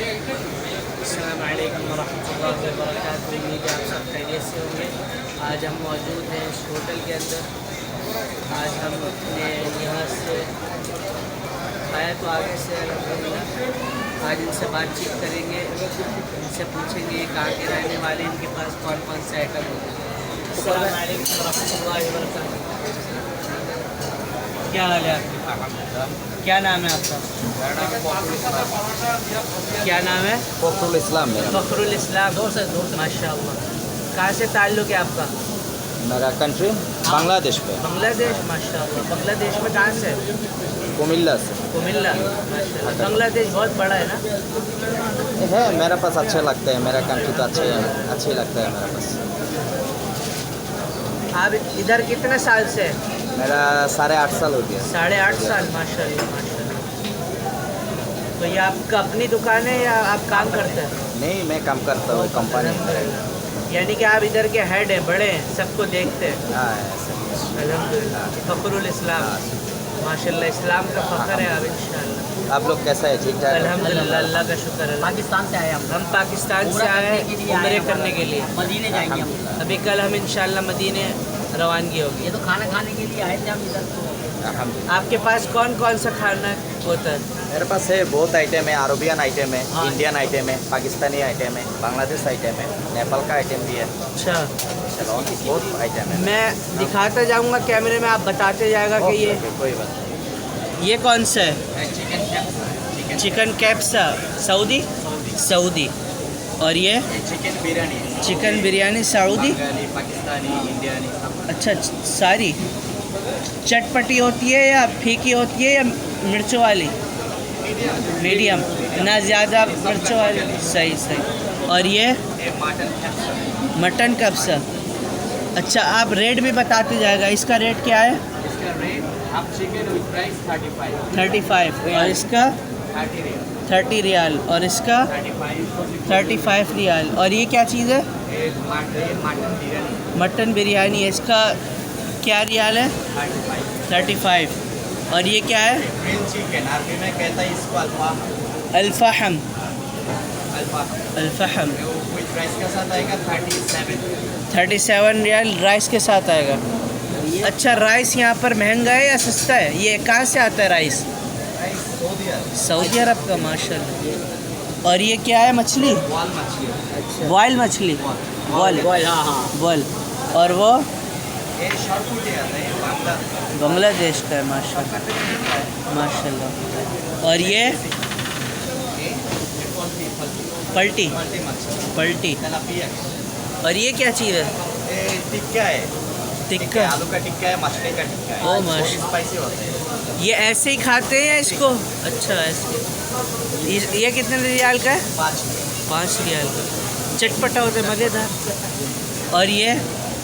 अस्सलाम वालेकुम वरहमतुल्लाहि वबरकातुहू। उम्मीद है आप सब खैरियत से होंगे। आज हम मौजूद हैं इस होटल के अंदर। आज हम अपने यहाँ से आया तो आगे से अल्हम्दुलिल्लाह। आज इनसे बातचीत करेंगे, इनसे पूछेंगे कहाँ के रहने वाले, इनके पास कौन कौन से आइटम होते हैं। अस्सलाम वालेकुम वरहमतुल्लाहि वबरकातुहू। क्या हाल है आपका? क्या नाम है आपका? क्या नाम है? फ़खरुल इस्लाम मेरा। फ़खरुल इस्लाम। माशाअल्लाह। कहाँ से ताल्लुक़ है आपका? मेरा कंट्री बांग्लादेश पे। बांग्लादेश। माशाअल्लाह। बांग्लादेश में कहाँ से? कुमिल्ला से कुमिल्ला। माशाअल्लाह। बांग्लादेश बहुत बड़ा है ना? है, मेरे पास अच्छा लगता है। मेरा कंट्री तो अच्छे ही लगता है मेरे पास। आप इधर कितने साल से? मेरा 8.5 साल हो गया। 8.5 साल। माशाअल्लाह माशाअल्लाह। तो ये आपका अपनी दुकान है या आप काम करते हैं? नहीं, मैं काम करता हूँ कंपनी में। यानी कि आप इधर के हेड हैं, बड़े हैं, सबको देखते हैं। हाँ, ऐसे ही है। अल्हम्दुलिल्लाह। फ़खरुल इस्लाम। माशाअल्लाह, इस्लाम का फ़ख्र है आप इंशाअल्लाह। आप लोग कैसा है? ठीक ठाक? अल्हम्दुलिल्लाह, अल्लाह का शुक्र है। पाकिस्तान से आए हम पाकिस्तान से आए हैं उम्रे करने के लिए। मदीने जाएंगे हम। अभी कल हम इंशाअल्लाह मदीने रवानगी होगी। ये तो खाना खाने के लिए आए थे हम इधर तो। अल्हम्दुलिल्लाह। आपके पास कौन कौन सा खाना होता है? मेरे पास है बहुत आइटम है। अरबियन आइटम है, हाँ। इंडियन आइटम है, पाकिस्तानी आइटम है, बांग्लादेश आइटम है, नेपाल का आइटम भी है। अच्छा, बहुत आइटम है। मैं दिखाता जाऊंगा कैमरे में, आप बताते जाएगा कि ये ओके, कोई बात ये कौन सा है? नहीं। चिकन कैप्सा। सऊदी। सऊदी। और ये chicken biryani, chicken biryani Saudi. Bengali, Pakistani, इंडियनी सब। अच्छा, सारी चटपटी होती है या फीकी होती है या मिर्चों वाली? मीडियम, ना ज़्यादा मिर्चों वाली। सही सही। और ये मटन कब्सा। अच्छा, आप रेट भी बताते जाएगा। इसका रेट क्या है? इसका रेट आप चिकन विद प्राइस 35, 35। और इसका 30 रियाल, 30 रियाल। और इसका 35 रियाल। और ये क्या चीज़ है? Mutton biryani mutton biryani. इसका क्या रियाल है? 35। और ये क्या है? ग्रिल चिकन, अरबी में कहता है इसको अल्फाम। अल्फाहम। अल्फाम अल्फाहम। विद राइस के साथ आएगा 37। 37 रियाल राइस के साथ आएगा। अच्छा, राइस यहाँ पर महंगा है या सस्ता है? ये कहाँ से आता है राइस? राइस सऊदी अरब का। माशाल्लाह। और ये क्या है? मछली। वाल मछली। बॉयल मछली। बॉयल। हाँ हाँ। बॉयल। और वो ये शॉर्ट फूड आता है बांग्लादेश का है। माशाल्लाह माशाल्लाह। और ये पलटी। मछली, पलटी। तलापिया। और ये क्या चीज़ है? ये टिक्का है। टिक्का। आलू का टिक्का है, मछली का टिक्का है। ओ, माशा। स्पाइसी होता है। ये ऐसे ही खाते हैं या इसको? अच्छा, ऐसे। ये कितने रियाल का है? 5 रियाल का। चटपटा होता है, मज़ेदार। और ये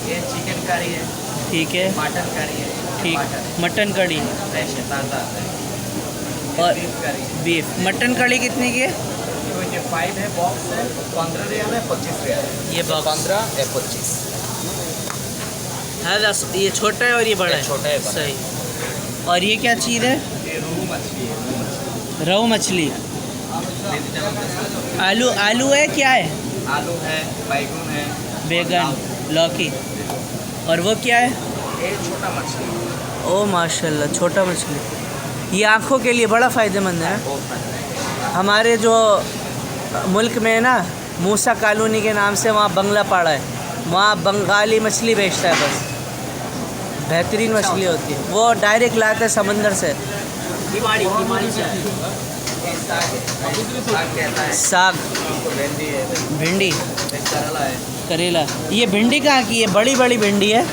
चिकन करी है, ठीक है, मटन करी है। ठीक। मटन कड़ी। फ्रेश है, ताज़ा आता है। और बीफ करी है। बीफ। मटन कड़ी कितने की है? 25 है बॉक्स है, 15 रियाल है, 25 रियाल है। ये बॉक्स 15 है, 25। हाँ, ये छोटा है और ये बड़ा है। ये छोटा है, बड़ा। सही। और ये क्या चीज़ है? ये रोहू मछली है। रोहू मछली। आलू। आलू है, क्या है? आलू है, बैगन है, बैगन, लौकी। और वो क्या है? ये छोटा मछली है। ओ माशाल्लाह, छोटा मछली। ये आँखों के लिए बड़ा फ़ायदेमंद है। बहुत महंगा है। हमारे जो मुल्क में है ना, मूसा कॉलोनी के नाम से वहाँ बंगला पाड़ा है, वहाँ बंगाली मछली बेचता है। बस बेहतरीन मछली होती है, वो डायरेक्ट लाता है समंदर से। बीमारी से ये साग है। साग कहता है। साग। भिंडी है, भिंडी। करेला है। करेला। ये भिंडी कहाँ की है? बड़ी बड़ी भिंडी है।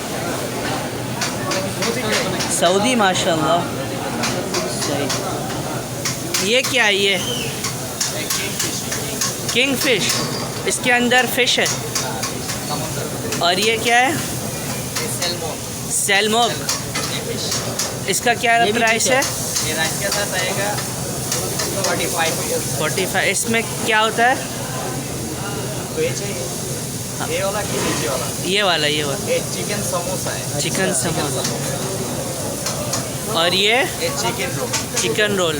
सऊदी। माशाल्लाह। सही। ये क्या है? ये किंग फिश। इसके अंदर फिश है। और ये क्या है? सैल्मोन। इसका क्या प्राइस है? ये राइस के साथ आएगा 45। इसमें क्या होता है? तो ये चाहिए ये वाला कि नीचे वाला? ये वाला। ये चिकन समोसा है। चिकन समोसा। और ये chicken roll. Chicken roll.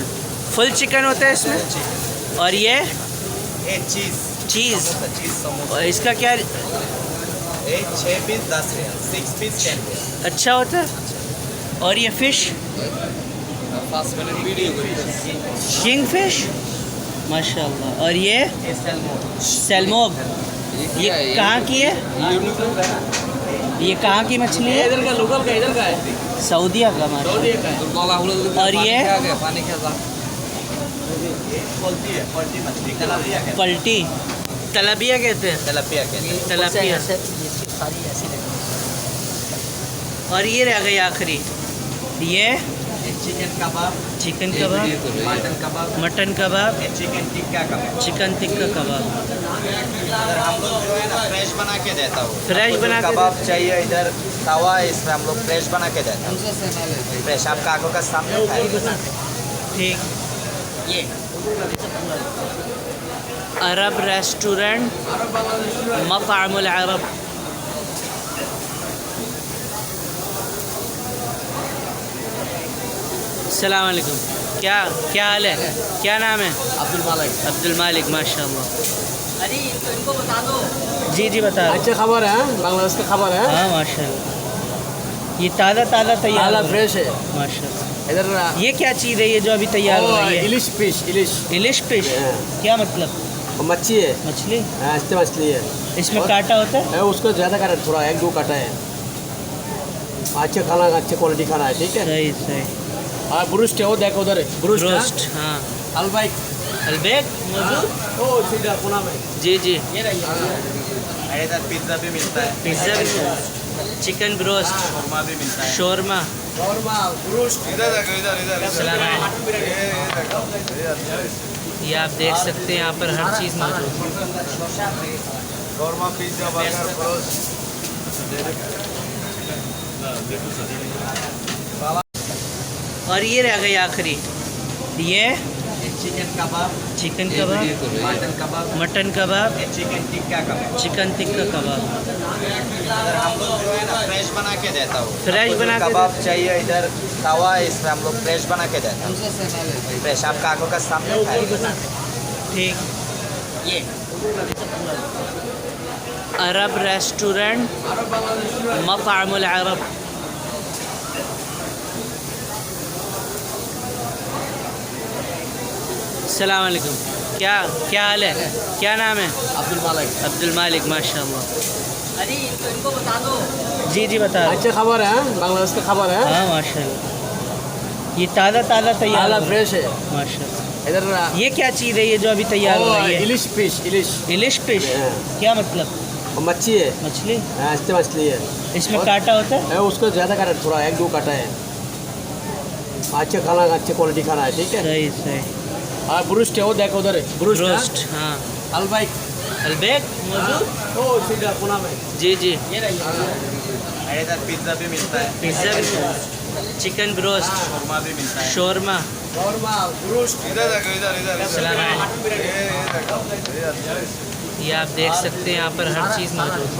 Full chicken होता है इसमें। और ये ये चीज़ चीज़। समोसा, चीज़ समोसा। और इसका क्या ये 6 पीस 10 रियाल, 6 पीस 10 रियाल। अच्छा होता है? और ये fish fast minute video king fish माशाल्लाह। और ये सेलमोग, ये कहाँ की है? ये कहाँ की मछली है? इधर का लोकल का इधर का है सऊदीया का माशाल्लाह। सऊदी का है और ये पानी क्या बोलती है पलटी मछली तलापिया कहते पलटी तलाबिया कहते हैं। तलापिया कहते हैं। तलापिया। सारी ऐसी लगती और ये रह गई आखिरी, ये चिकन कबाब, चिकन कबाब, मटन कबाब, मटन कबाब, चिकन टिक्का कबाब। चिकन टिक्का कबाब। इधर हम लोग जो है ना फ्रेश बना के देता हूँ। फ्रेश आपको जो बना के कबाब चाहिए इधर तवा है, इसमें हम लोग फ्रेश बना के देता हूँ। फ्रेश आपका आंखों का सामने खाएगा। ठीक। ये अरब रेस्टोरेंट मतामुल अरब। अस्सलाम वालेकुम। क्या क्या हाल है? क्या नाम है? अब्दुल मालिक अब्दुल मालिक माशाल्लाह। अरे इनको बता दो जी जी बता रहे। अच्छा खबर है बांग्लादेश का खबर है हाँ माशाल्लाह, ये ताज़ा ताज़ा तैयार आला हो रहा है। फ्रेश है माशाल्लाह। इधर ये क्या चीज़ है ये जो अभी तैयार हो रही है? Ilish fish ilish ilish fish. हाँ। क्या मतलब? मच्छी है मछली? अच्छी मछली है इसमें और- कांटा होता है? उसको ज़्यादा काटा थोड़ा 1-2 काटा है अच्छे खाना अच्छे क्वालिटी खाना है ठीक है सही सही। और ब्रूस्ट है वो देखो उधर है ब्रूस्ट रोस्ट हाँ। अलबाइक अलबेक मौजूद? ओ सीधा पुणे में जी जी। ये रही इधर पिज्ज़ा भी मिलता है, पिज्ज़ा भी, चिकन ब्रोस्ट, शोरमा भी मिलता है। शोरमा। शोरमा ब्रूस्ट इधर देखो, इधर सलाम अलैकुम। ये आप देख सकते हैं यहाँ पर हर चीज़ मौजूद है। Shawarma, pizza, burger, broast. और ये रह गई आखिरी, ये चिकन कबाब, चिकन कबाब, मटन कबाब, मटन कबाब, चिकन टिक्का कबाब। चिकन टिक्का कबाब। इधर हम लोग जो है ना फ्रेश बना के देता हूँ। फ्रेश आपको जो बना के कबाब चाहिए इधर तवा है, इसमें हम लोग फ्रेश बना के देता हूँ। फ्रेश आपका आंखों का सामने खाएगा। ठीक। ये अरब रेस्टोरेंट मतामुल अरब। अस्सलाम वालेकुम। क्या क्या हाल है? क्या नाम है? अब्दुल मालिक अब्दुल मालिक माशाल्लाह। अरे इनको बता दो जी जी बता रहे। अच्छा खबर है बांग्लादेश का खबर है हाँ माशाल्लाह, ये ताज़ा ताज़ा तैयार आला हो रहा है। फ्रेश है माशाल्लाह। इधर ये क्या चीज़ है ये जो अभी तैयार हो रही है? Ilish fish ilish ilish fish. हाँ। क्या मतलब? मच्छी है मछली? अच्छी मछली है इसमें और- कांटा होता है? उसको ज़्यादा काटा थोड़ा 1-2 काटा है अच्छे खाना अच्छे क्वालिटी खाना है ठीक है सही सही। और ब्रूस्ट है वो देखो उधर है ब्रूस्ट रोस्ट हाँ। अलबाइक अलबेक मौजूद? ओ सीधा पुणे में जी जी। ये रही इधर पिज्ज़ा भी मिलता है, पिज्ज़ा भी, चिकन ब्रोस्ट, शोरमा भी मिलता है। शोरमा। शोरमा ब्रूस्ट इधर देखो, इधर सलाम अलैकुम। ये आप देख सकते हैं यहाँ पर हर चीज़ मौजूद है।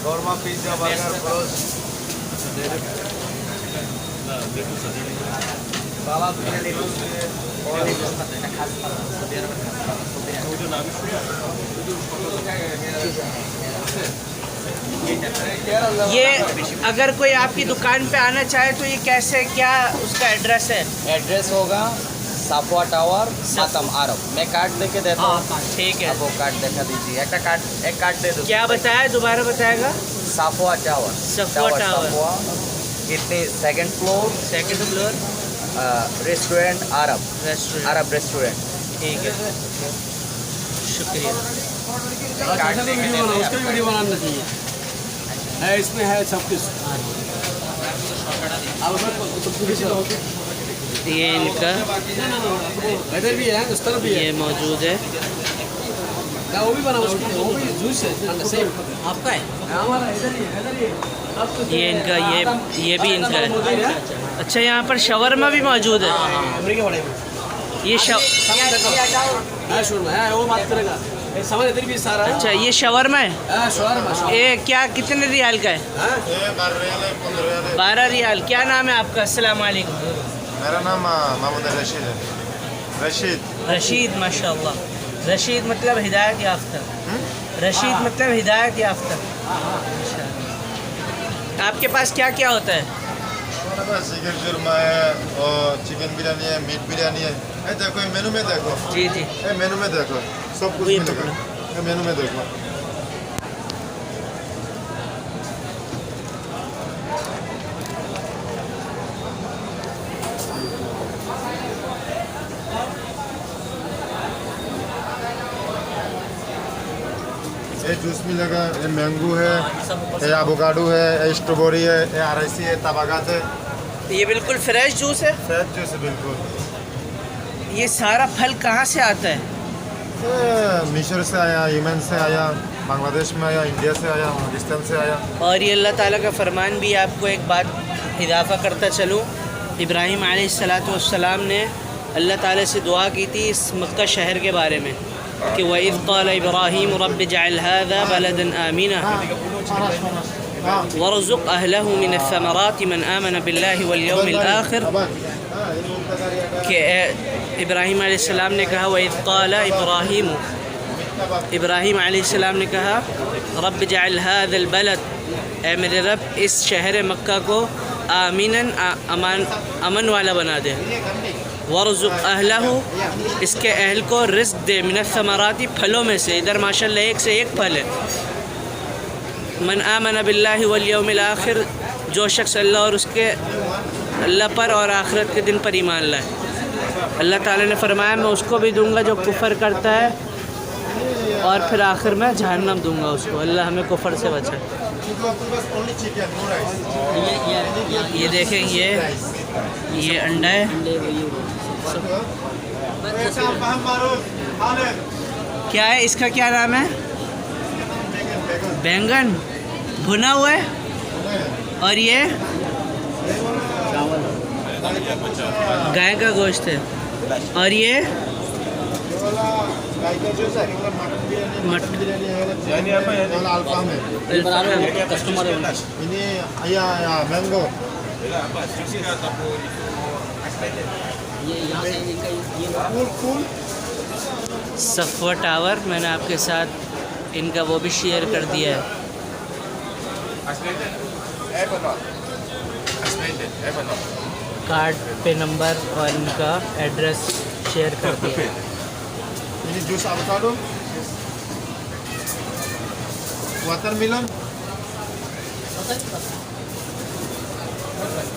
Shawarma, pizza, burger, broast. Salad biryani और ये अगर कोई आपकी दुकान पे आना चाहे तो ये कैसे, क्या उसका एड्रेस है? एड्रेस होगा साफवा टावर मातम आरब। मैं कार्ड दे के देता हूँ, ठीक है। आप वो कार्ड दिखा दीजिए। एक कार्ड दे दो। क्या बताया, दोबारा बताएगा? Safwa tower, Safwa tower. कितने second floor, second floor, restaurant Arab, restaurant. Arab restaurant. ठीक है, शुक्रिया। कार्ड दे के देते हैं उसका भी वीडियो बनाना चाहिए है इसमें है सब कुछ ये इनका इधर भी है उस तरफ भी है ये मौजूद है। ना वो भी बना उसको वो भी जूस है ठंडा सेम आपका है हमारा इधर ही है सब कुछ ये इनका ये भी इनका है। अच्छा, यहाँ पर शवरमा भी मौजूद है। अमेरिका बड़े में ये है शोरमा है वो बात करेगा ये सामान इधर भी सारा है अच्छा, ये शवरमा है। शोरमा ये क्या कितने रियाल का है? 12 रियाल। क्या नाम है आपका? अस्सलाम वालेकुम। मेरा नाम मोहम्मद रशीद है। रशीद रशीद माशाल्लाह। रशीद मतलब हिदायत याफ्ता। रशीद मतलब हिदायत याफ्ता। अच्छा। आपके पास क्या क्या होता है? हमारे पास चिकन चूरमा है और चिकन बिरयानी है, मीट बिरयानी है। ए देखो ये मेनू में देखो, जी जी। ए मेनू में देखो, सब कुछ ये मिलेगा। ये मेनू में देखो। ये जूस मिलेगा, ये मैंगो है, ये एवोकाडो है, ये स्ट्रॉबेरी है, ये आरआईसी है, तबागात है। ये बिल्कुल फ्रेश जूस है। फ्रेश जूस है बिल्कुल। ये सारा फल कहाँ से आता है? ये मिस्र से आया, यमन से आया, बांग्लादेश में आया, इंडिया से आया, पाकिस्तान से आया। और ये अल्लाह ताला का फरमान भी। आपको एक बात इजाफ़ा करता चलूँ, इब्राहीम अलैहिस्सलाम ने अल्लाह ताला से दुआ की थी इस मक्का शहर के बारे में कि वइज़ क़ाल इब्राहीम रब्बि जअल हाज़ा बलदन आमिना वरज़ुक़ अहलहु मिनस्समराति मन आमन बिल्लाहि वल यौमिल आखिर। कि इब्राहीम अलैहिस्सलाम ने कहा वइज़ क़ाल इब्राहीम अलैहिस्सलाम ने कहा रब्बि जअल हाज़ल बलद, ए मेरे रब इस शहर मक्का को आमिनन अमन वाला बना दे, वरज़ुक़ अहलहु इसके अहल को रिज़्क़ दे, मिनस्समराति फलों में से। इधर माशाल्लाह एक से एक फल है। मन आमन बिल्लाहि वल यौमिल आखिर, जो शख्स अल्लाह और उसके अल्लाह पर और आखिरत के दिन पर ईमान लाए। अल्लाह ताला ने फरमाया मैं उसको भी दूंगा जो कुफ़र करता है, और फिर आखिर में जहन्नम दूंगा उसको। अल्लाह हमें कुफ़र से बचाए। ये देखें, ये अंडा है। क्या है इसका, क्या नाम है? बैंगन भुना हुआ है। और ये गाय का गोश्त है। और ये कस्टमर है ini ayah mango. सफ़वा टावर मैंने आपके साथ इनका वो भी शेयर कर दिया है। कार्ड पे नंबर और इनका एड्रेस शेयर कर दिया है। Ini jus avocado, watermelon.